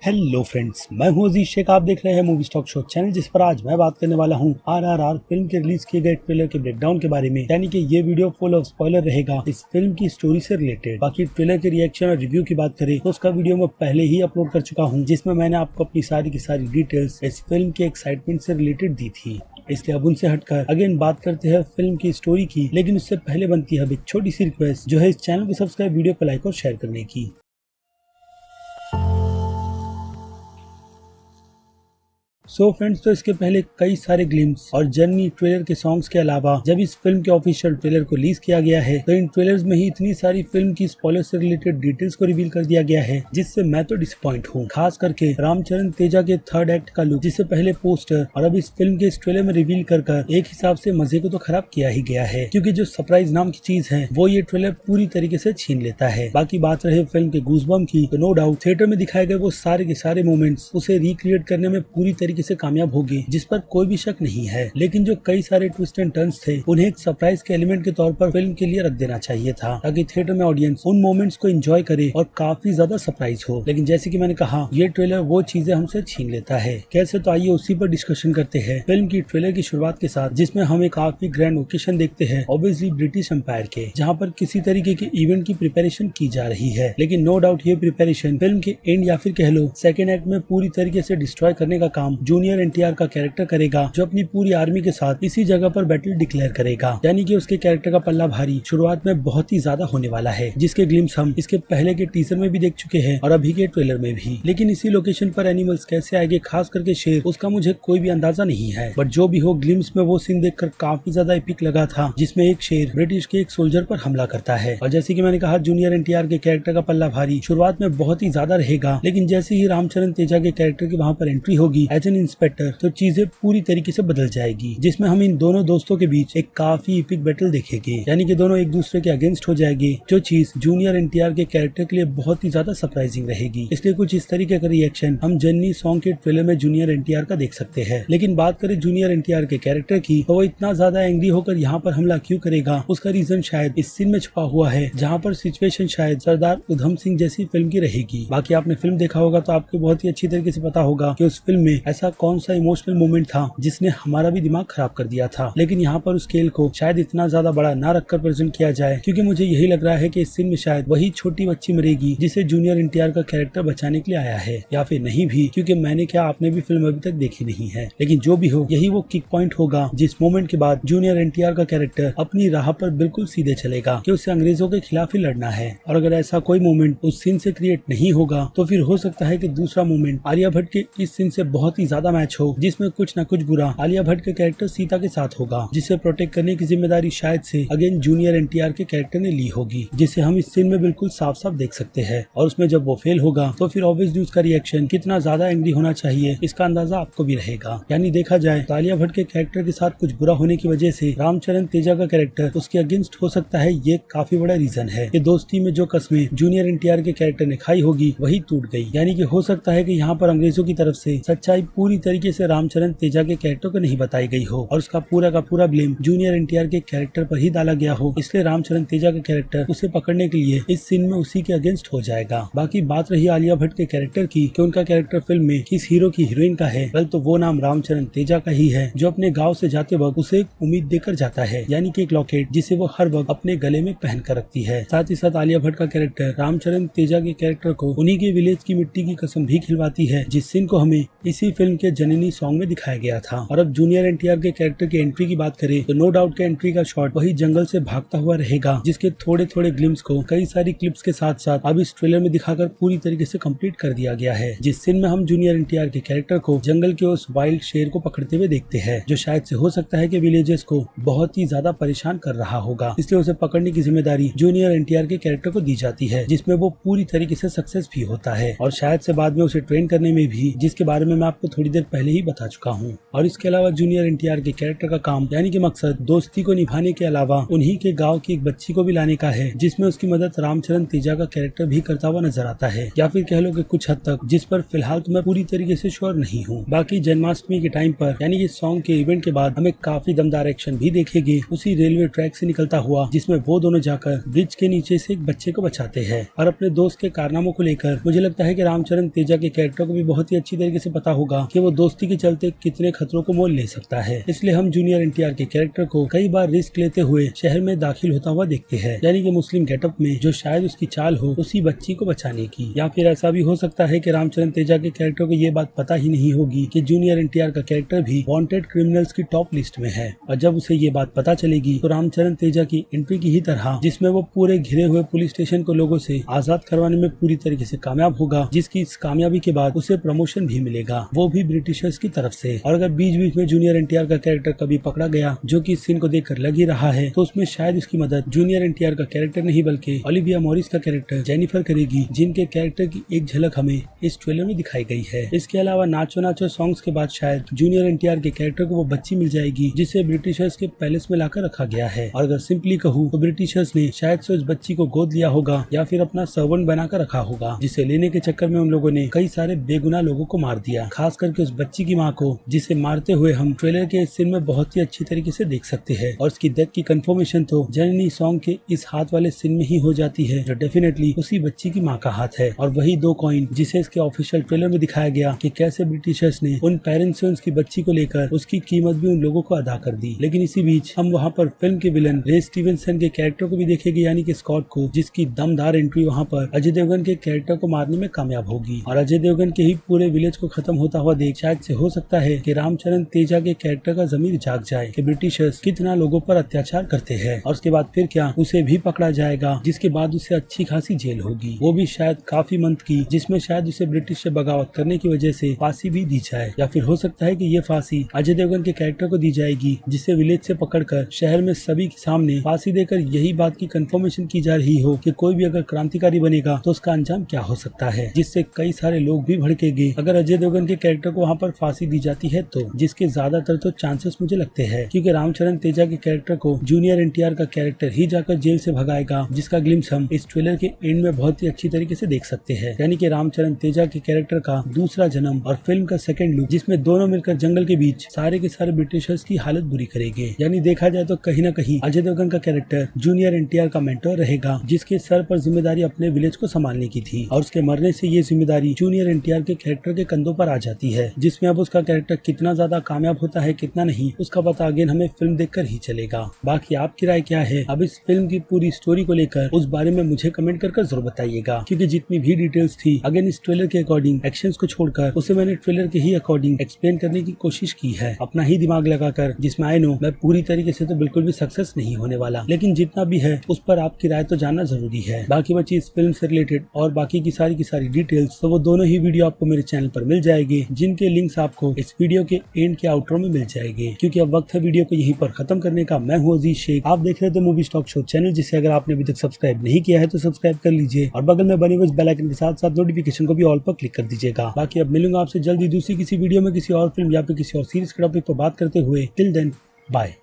Hello friends, मैं हूं अजीज शेख। आप देख रहे हैं मूवी स्टॉक शो चैनल, जिस पर आज मैं बात करने वाला हूं आरआरआर फिल्म के रिलीज किए गए ट्रेलर के ब्रेकडाउन के बारे में। यानी कि ये वीडियो फुल ऑफ स्पॉइलर रहेगा इस फिल्म की स्टोरी से रिलेटेड। बाकी ट्रेलर के रिएक्शन और रिव्यू की बात करें तो उसका वीडियो मैं पहले ही अपलोड कर चुका हूँ, जिसमें मैंने आपको अपनी सारी की सारी डिटेल्स इस फिल्म के एक्साइटमेंट से रिलेटेड दी थी। इसलिए अब उनसे हटकर अगेन बात करते हैं फिल्म की स्टोरी की। लेकिन उससे पहले बनती है अब एक छोटी सी रिक्वेस्ट, जो है इस चैनल को सब्सक्राइब, वीडियो को लाइक और शेयर करने की। सो फ्रेंड्स, तो इसके पहले कई सारे ग्लिम्स और जर्नी ट्रेलर के सॉन्ग्स के अलावा जब इस फिल्म के ऑफिशियल ट्रेलर को रिलीज किया गया है तो इन ट्रेलर्स में ही इतनी सारी फिल्म की स्पॉइलर से रिलेटेड डिटेल्स को रिवील कर दिया गया है, जिससे मैं तो डिसअपॉइंट हूँ। खास करके रामचरण तेजा के थर्ड एक्ट का लुक, जिससे पहले पोस्टर और अब इस फिल्म के इस ट्रेलर में रिवील कर एक हिसाब से मजे को तो खराब किया ही गया है, क्योंकि जो सरप्राइज नाम की चीज है वो ये ट्रेलर पूरी तरीके से छीन लेता है। बाकी बात रहे फिल्म के गूज़बम्प की, तो नो डाउट थिएटर में दिखाए गए वो सारे के सारे मोमेंट्स उसे रिक्रिएट करने में पूरी तरीके से कामयाब होगी, जिस पर कोई भी शक नहीं है। लेकिन जो कई सारे ट्विस्ट एंड टर्न्स थे, उन्हें एक सरप्राइज के एलिमेंट के तौर पर फिल्म के लिए रख देना चाहिए था, ताकि थिएटर में ऑडियंस उन मोमेंट्स को एंजॉय करे और काफी ज्यादा सरप्राइज हो। लेकिन जैसे कि मैंने कहा, ये ट्रेलर वो चीजें हमसे छीन लेता है। कैसे, तो आइए उसी पर डिस्कशन करते हैं फिल्म की ट्रेलर की शुरुआत के साथ, जिसमें हम एक काफी ग्रैंड ओकेशन देखते हैं, ऑब्वियसली ब्रिटिश एम्पायर के, जहाँ पर किसी तरीके के इवेंट की प्रिपरेशन की जा रही है। लेकिन नो डाउट ये प्रिपरेशन फिल्म के एंड या फिर कह लो सेकेंड एक्ट में पूरी तरीके से डिस्ट्रॉय करने का काम जूनियर एनटीआर का कैरेक्टर करेगा, जो अपनी पूरी आर्मी के साथ इसी जगह पर बैटल डिक्लेयर करेगा। यानी कि उसके कैरेक्टर का पल्ला भारी शुरुआत में बहुत ही ज्यादा होने वाला है, जिसके ग्लिम्स हम इसके पहले के टीजर में भी देख चुके हैं और अभी के ट्रेलर में भी। लेकिन इसी लोकेशन पर एनिमल्स कैसे आएंगे, खास करके शेर, उसका मुझे कोई भी अंदाजा नहीं है। बट जो भी हो, ग्लिम्स में वो सीन देखकर काफी ज्यादा एपिक लगा था, जिसमें एक शेर ब्रिटिश के एक सोल्जर पर हमला करता है। और जैसे कि मैंने कहा, जूनियर एनटीआर के कैरेक्टर का पल्ला भारी शुरुआत में बहुत ही ज्यादा रहेगा, लेकिन जैसे ही रामचरण तेजा के कैरेक्टर की वहाँ पर एंट्री होगी एज एन इंस्पेक्टर, तो चीजें पूरी तरीके से बदल जाएगी, जिसमें हम इन दोनों दोस्तों के बीच एक काफी एपिक बैटल देखेंगे। यानी कि दोनों एक दूसरे के अगेंस्ट हो जाएंगे, जो चीज जूनियर एनटीआर के कैरेक्टर के लिए बहुत ही ज्यादा सरप्राइजिंग रहेगी। इसलिए कुछ इस तरीके का रिएक्शन हम जर्नी सॉन्ग के ट्रेलर में जूनियर एनटीआर का देख सकते हैं। लेकिन बात करें जूनियर एनटीआर के कैरेक्टर की, तो वो इतना ज्यादा एंग्री होकर यहाँ पर हमला क्यों करेगा, उसका रीजन शायद इस सीन में छुपा हुआ है, जहाँ पर सिचुएशन शायद सरदार उधम सिंह जैसी फिल्म की रहेगी। बाकी आपने फिल्म देखा होगा तो आपको बहुत ही अच्छी तरीके से पता होगा कि उस फिल्म में ऐसा कौन सा इमोशनल मोमेंट था जिसने हमारा भी दिमाग खराब कर दिया था। लेकिन यहाँ पर उस स्केल को शायद इतना ज्यादा बड़ा ना रखकर प्रेजेंट किया जाए, क्योंकि मुझे यही लग रहा है कि इस सीन में शायद वही छोटी बच्ची मरेगी जिसे जूनियर एनटीआर का कैरेक्टर बचाने के लिए आया है, या फिर नहीं भी, क्योंकि मैंने क्या आपने भी फिल्म अभी तक देखी नहीं है। लेकिन जो भी हो, यही वो किक पॉइंट होगा जिस मोमेंट के बाद जूनियर एनटीआर का कैरेक्टर अपनी राह पर बिल्कुल सीधे चलेगा कि उसे अंग्रेजों के खिलाफ ही लड़ना है। और अगर ऐसा कोई मोमेंट उस सीन से क्रिएट नहीं होगा, तो फिर हो सकता है कि दूसरा मोमेंट आलिया भट्ट के इस सीन से बहुत ही ज्यादा मैच हो, जिसमें कुछ न कुछ बुरा आलिया भट्ट के कैरेक्टर सीता के साथ होगा, जिसे प्रोटेक्ट करने की जिम्मेदारी शायद से अगेन जूनियर एनटीआर के कैरेक्टर ने ली होगी, जिसे हम इस सीन में बिल्कुल साफ साफ देख सकते हैं। और उसमें जब वो फेल होगा, तो फिर ऑब्वियसली उसका रिएक्शन कितना ज्यादा एंग्री होना चाहिए, इसका अंदाजा आपको भी रहेगा। यानी देखा जाए तो आलिया भट्ट के कैरेक्टर के साथ कुछ बुरा होने की वजह से रामचरण तेजा का कैरेक्टर उसके अगेंस्ट हो सकता है। ये काफी बड़ा रीजन है कि दोस्ती में जो कस्में जूनियर एनटीआर के कैरेक्टर ने खाई होगी वही टूट गई। यानी कि हो सकता है कि यहाँ पर अंग्रेजों की तरफ से सच्चाई पूरी तरीके से रामचरण तेजा के कैरेक्टर को नहीं बताई गई हो और उसका पूरा का पूरा ब्लेम जूनियर एनटीआर के कैरेक्टर पर ही डाला गया हो। इसलिए रामचरण तेजा का कैरेक्टर उसे पकड़ने के लिए इस सीन में उसी के अगेंस्ट हो जाएगा। बाकी बात रही आलिया भट्ट के कैरेक्टर की कि उनका कैरेक्टर फिल्म में किस हीरो की हीरोइन का है, वेल तो वो नाम रामचरण तेजा का ही है, जो अपने गाँव से जाते वक्त उसे एक उम्मीद देकर जाता है, यानी कि एक लॉकेट जिसे वो हर वक्त अपने गले में पहन कर रखती है। साथ ही साथ आलिया भट्ट का कैरेक्टर रामचरण तेजा के कैरेक्टर को उन्हीं के विलेज की मिट्टी की कसम भी खिलवाती है, जिस सीन को हमें इसी फिल्म के जननी सॉन्ग में दिखाया गया था। और अब जूनियर एनटीआर के कैरेक्टर की एंट्री की बात करें तो नो डाउट के एंट्री का शॉट वही जंगल से भागता हुआ रहेगा, जिसके थोड़े थोड़े ग्लिम्स को कई सारी क्लिप्स के साथ साथ अब इस ट्रेलर में दिखाकर पूरी तरीके से कंप्लीट कर दिया गया है, जिस सीन में हम जूनियर एनटीआर के कैरेक्टर को जंगल के उस वाइल्ड शेर को पकड़ते हुए देखते हैं, जो शायद से हो सकता है कि विलेजर्स को बहुत ही ज्यादा परेशान कर रहा होगा। इसलिए उसे पकड़ने की जिम्मेदारी जूनियर एनटीआर के कैरेक्टर को दी जाती है, जिसमें वो पूरी तरीके से सक्सेस भी होता है और शायद से बाद में उसे ट्रेन करने में भी, जिसके बारे में मैं आपको थोड़ी देर पहले ही बता चुका हूँ। और इसके अलावा जूनियर एनटीआर के कैरेक्टर का काम यानी कि मकसद दोस्ती को निभाने के अलावा उन्हीं के गाँव की एक बच्ची को भी लाने का है, जिसमें उसकी मदद रामचरण तेजा का कैरेक्टर भी करता हुआ नजर आता है, या फिर कह लो कि कुछ हद तक, जिस पर फिलहाल तो मैं पूरी तरीके से श्योर नहीं हूँ। बाकी जन्माष्टमी के टाइम पर यानी कि सॉन्ग के इवेंट के बाद हमें काफी दमदार एक्शन भी देखेंगे उसी रेलवे ट्रैक से निकलता हुआ, जिसमें वो दोनों जाकर ब्रिज के नीचे से एक बच्चे को बचाते हैं। और अपने दोस्त के कारनामों को लेकर मुझे लगता है कि रामचरण तेजा के कैरेक्टर को भी बहुत ही अच्छी तरीके से पता होगा कि वो दोस्ती के चलते कितने खतरों को मोल ले सकता है। इसलिए हम जूनियर एनटीआर के कैरेक्टर को कई बार रिस्क लेते हुए शहर में दाखिल होता हुआ देखते हैं, यानी कि मुस्लिम गेटअप में, जो शायद उसकी चाल हो उसी बच्ची को बचाने की। या फिर ऐसा भी हो सकता है कि रामचरण तेजा के कैरेक्टर को ये बात पता ही नहीं होगी कि जूनियर एनटीआर का कैरेक्टर भी वांटेड क्रिमिनल्स की टॉप लिस्ट में है, और जब उसे ये बात पता चलेगी तो रामचरण तेजा की एंट्री की ही तरह, जिसमें वो पूरे घिरे हुए पुलिस स्टेशन को लोगों से आजाद करवाने में पूरी तरीके से कामयाब होगा, जिसकी इस कामयाबी के बाद उसे प्रमोशन भी मिलेगा, वो भी ब्रिटिशर्स की तरफ से। और अगर बीच बीच में जूनियर एनटीआर का कैरेक्टर कभी पकड़ा गया, जो कि इस सीन को देखकर लग ही रहा है, तो उसमें शायद उसकी मदद जूनियर एनटीआर का कैरेक्टर नहीं बल्कि ओलिविया मॉरिस का कैरेक्टर जेनिफर करेगी, जिनके कैरेक्टर की एक झलक हमें इस ट्रेलर में दिखाई गई है। इसके अलावा नाचो नाचो सॉन्ग्स के बाद शायद जूनियर एनटीआर के कैरेक्टर को वो बच्ची मिल जाएगी जिसे ब्रिटिशर्स के पैलेस में लाकर रखा गया है। और अगर सिंपली कहूँ तो ब्रिटिशर्स ने शायद से उस बच्ची को गोद लिया होगा या फिर अपना सर्वेंट बनाकर रखा होगा, जिसे लेने के चक्कर में उन लोगों ने कई सारे बेगुनाह लोगों को मार दिया, खास करके उस बच्ची की माँ को, जिसे मारते हुए हम ट्रेलर के इस सीन में बहुत ही अच्छी तरीके से देख सकते हैं। और उसकी डेथ की कंफर्मेशन तो जननी सॉन्ग के इस हाथ वाले सीन में ही हो जाती है, जो डेफिनेटली उसी बच्ची की माँ का हाथ है। और वही 2 कॉइन जिसे इसके ऑफिशियल ट्रेलर में दिखाया गया कि कैसे ब्रिटिशर्स ने उन पेरेंट्स से उसकी बच्ची को लेकर उसकी कीमत भी उन लोगों को अदा कर दी। लेकिन इसी बीच हम वहाँ पर फिल्म के विलन रे स्टीवेंसन के कैरेक्टर को भी देखेंगे, यानी कि स्कॉट को, जिसकी दमदार एंट्री वहाँ पर अजय देवगन के कैरेक्टर को मारने में कामयाब होगी। और अजय देवगन के ही पूरे विलेज को खत्म होता हुआ देख शायद से हो सकता है कि रामचरण तेजा के कैरेक्टर का जमीर जाग जाए कि ब्रिटिशर्स कितना लोगों पर अत्याचार करते हैं। और उसके बाद फिर क्या, उसे भी पकड़ा जाएगा, जिसके बाद उसे अच्छी खासी जेल होगी, वो भी शायद काफी मंथ की, जिसमें शायद उसे ब्रिटिश से बगावत करने की वजह से फांसी भी दी जाए। या फिर हो सकता है कि ये फांसी अजय देवगन के कैरेक्टर को दी जाएगी, जिसे विलेज से पकड़कर शहर में सभी के सामने फांसी देकर यही बात की कंफर्मेशन की जा रही हो कि कोई भी अगर क्रांतिकारी बनेगा तो उसका अंजाम क्या हो सकता है, जिससे कई सारे लोग भी भड़केंगे अगर अजय देवगन के कैरेक्टर को वहाँ पर फांसी दी जाती है तो, जिसके ज्यादातर तो चांसेस मुझे लगते हैं, क्योंकि रामचरण तेजा के कैरेक्टर को जूनियर एनटीआर का कैरेक्टर ही जाकर जेल से भगाएगा, जिसका ग्लिम्स हम इस ट्रेलर के एंड में बहुत ही अच्छी तरीके से देख सकते हैं। यानी कि रामचरण तेजा के कैरेक्टर का दूसरा जन्म और फिल्म का सेकंड लुक, जिसमें दोनों मिलकर जंगल के बीच सारे के सारे ब्रिटिशर्स की हालत बुरी करेंगे। यानी देखा जाए तो कहीं ना कहीं अजय देवगन का कैरेक्टर जूनियर एनटीआर का मेंटर रहेगा, जिसके सर पर जिम्मेदारी अपने विलेज को संभालने की थी, और उसके मरने से ये जिम्मेदारी जूनियर एनटीआर के कैरेक्टर के कंधों पर आ जाती है, जिसमें अब उसका कैरेक्टर कितना ज्यादा कामयाब होता है कितना नहीं, उसका पता अगेन हमें फिल्म देखकर ही चलेगा। बाकी आपकी राय क्या है अब इस फिल्म की पूरी स्टोरी को लेकर, उस बारे में मुझे कमेंट कर जरूर बताइएगा, क्योंकि जितनी भी डिटेल्स थी अगेन इस ट्रेलर के अकॉर्डिंग एक्शंस को छोड़कर उसे मैंने ट्रेलर के ही अकॉर्डिंग एक्सप्लेन करने की कोशिश की है, अपना ही दिमाग लगाकर, जिसमें आई नो मैं पूरी तरीके से तो बिल्कुल भी सक्सेस नहीं होने वाला, लेकिन जितना भी है उस पर आपकी राय तो जानना जरूरी है। बाकी बची इस फिल्म से रिलेटेड और बाकी की सारी डिटेल्स, तो वो दोनों ही वीडियो आपको मेरे चैनल पर मिल जाएगी, जिनके लिंक्स आपको इस वीडियो के एंड के आउटरो में मिल जाएंगे। क्योंकि अब वक्त है वीडियो को यहीं पर खत्म करने का। मैं हूँ अजीज शेख, आप देख रहे थे मूवी स्टॉक शो चैनल, जिसे अगर आपने अभी तक सब्सक्राइब नहीं किया है तो सब्सक्राइब कर लीजिए, और बगल में बने हुए बेल आइकन के साथ साथ नोटिफिकेशन को भी ऑल पर क्लिक कर दीजिएगा। बाकी अब मिलूंगा आपसे जल्दी दूसरी किसी वीडियो में किसी और फिल्म या फिर किसी और सीरीज के टॉपिक पर बात करते हुए। Till then bye.